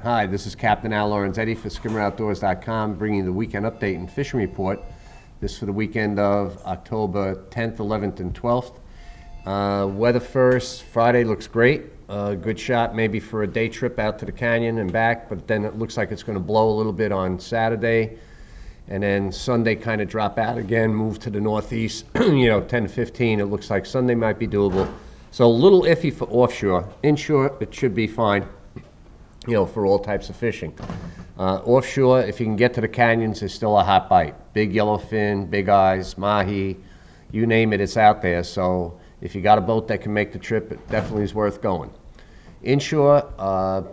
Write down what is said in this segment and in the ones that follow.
Hi, this is Captain Lorenzetti for skimmeroutdoors.com, bringing you the weekend update and fishing report. This for the weekend of October 10th, 11th, and 12th. Weather first, Friday looks great. Good shot maybe for a day trip out to the canyon and back, but then it looks like it's going to blow a little bit on Saturday. And then Sunday kind of drop out again, move to the northeast, 10 to 15. It looks like Sunday might be doable. So a little iffy for offshore. Inshore, it should be fine, for all types of fishing. Offshore, if you can get to the canyons, there's still a hot bite. Big yellowfin, big eyes, mahi, you name it, it's out there. So if you got a boat that can make the trip, it definitely is worth going. Inshore,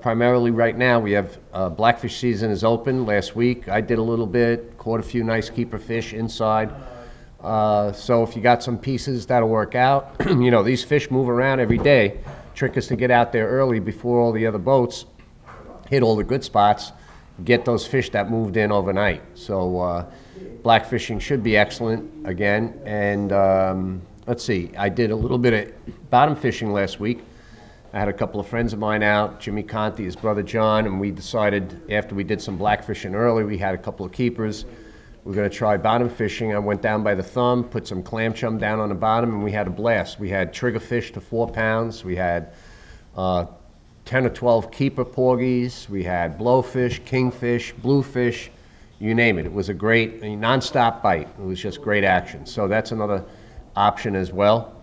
primarily right now, we have blackfish season is open. Last week, I did a little bit, caught a few nice keeper fish inside. So if you got some pieces, that'll work out. These fish move around every day. Trick is to get out there early before all the other boats, hit all the good spots, get those fish that moved in overnight. So blackfishing should be excellent again. And let's see, I did a little bit of bottom fishing last week. I had a couple of friends of mine out, Jimmy Conti, his brother John, and we decided after we did some blackfishing early, we had a couple of keepers. We're going to try bottom fishing. I went down by the thumb, put some clam chum down on the bottom, and we had a blast. We had triggerfish to 4 pounds. We had 10 or 12 keeper porgies. We had blowfish, kingfish, bluefish, you name it. It was a great, non-stop bite. It was just great action. So that's another option as well.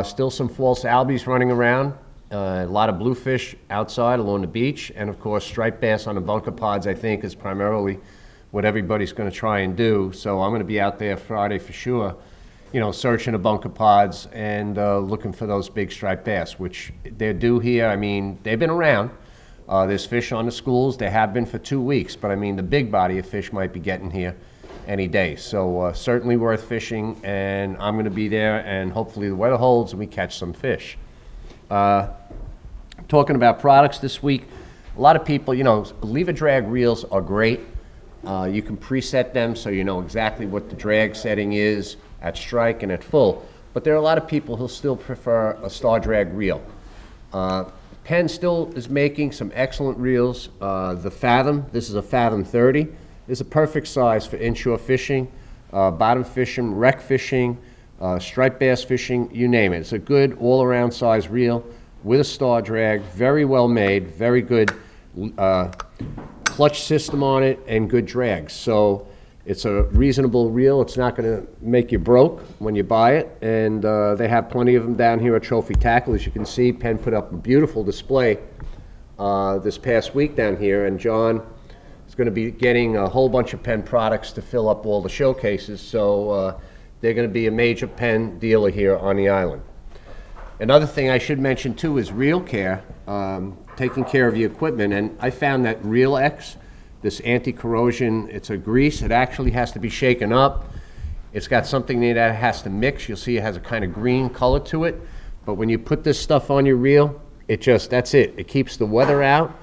Still some false albies running around. A lot of bluefish outside along the beach, and of course striped bass on the bunker pods, I think, is primarily what everybody's going to try and do. So I'm going to be out there Friday for sure, searching the bunker pods and looking for those big striped bass, which they're due here. I mean, they've been around. There's fish on the schools. They have been for 2 weeks, but I mean, the big body of fish might be getting here any day. So certainly worth fishing, and I'm going to be there, and hopefully the weather holds and we catch some fish. Talking about products this week, a lot of people, lever drag reels are great. You can preset them so you know exactly what the drag setting is at strike and at full, but there are a lot of people who still prefer a star drag reel. Penn still is making some excellent reels. The Fathom, this is a Fathom 30, is a perfect size for inshore fishing, bottom fishing, wreck fishing, striped bass fishing, you name it. It's a good all-around size reel with a star drag, very well made, very good clutch system on it, and good drags. So it's a reasonable reel. It's not going to make you broke when you buy it, and they have plenty of them down here at Trophy Tackle. As you can see, Penn put up a beautiful display this past week down here, and John is going to be getting a whole bunch of Penn products to fill up all the showcases. So they're going to be a major Penn dealer here on the island. Another thing I should mention too is reel care, taking care of the equipment. And I found that Reel X, this anti-corrosion, it's a grease. It actually has to be shaken up. It's got something there that has to mix. You'll see it has a kind of green color to it. But when you put this stuff on your reel, that's it. It keeps the weather out.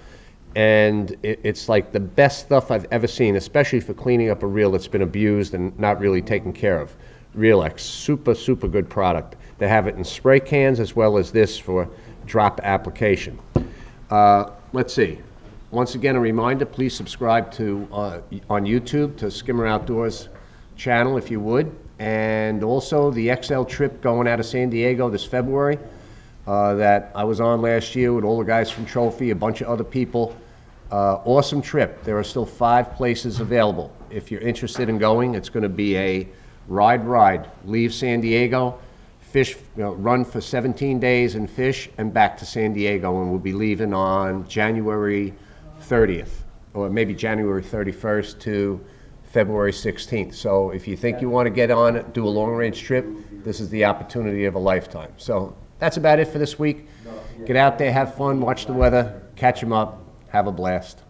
And it's like the best stuff I've ever seen, especially for cleaning up a reel that's been abused and not really taken care of. Reel X, super, super good product. They have it in spray cans as well as this for drop application. Let's see. Once again, a reminder, please subscribe to on YouTube to Skimmer Outdoors channel if you would. And also the XL trip going out of San Diego this February that I was on last year with all the guys from Trophy, a bunch of other people. Awesome trip. There are still 5 places available. If you're interested in going, it's going to be a ride. Leave San Diego, fish, run for 17 days and fish, and back to San Diego, and we'll be leaving on January 30th, or maybe January 31st to February 16th. So if you think you want to get on it, do a long-range trip, this is the opportunity of a lifetime. So that's about it for this week. Get out there, have fun, watch the weather, catch them up, have a blast.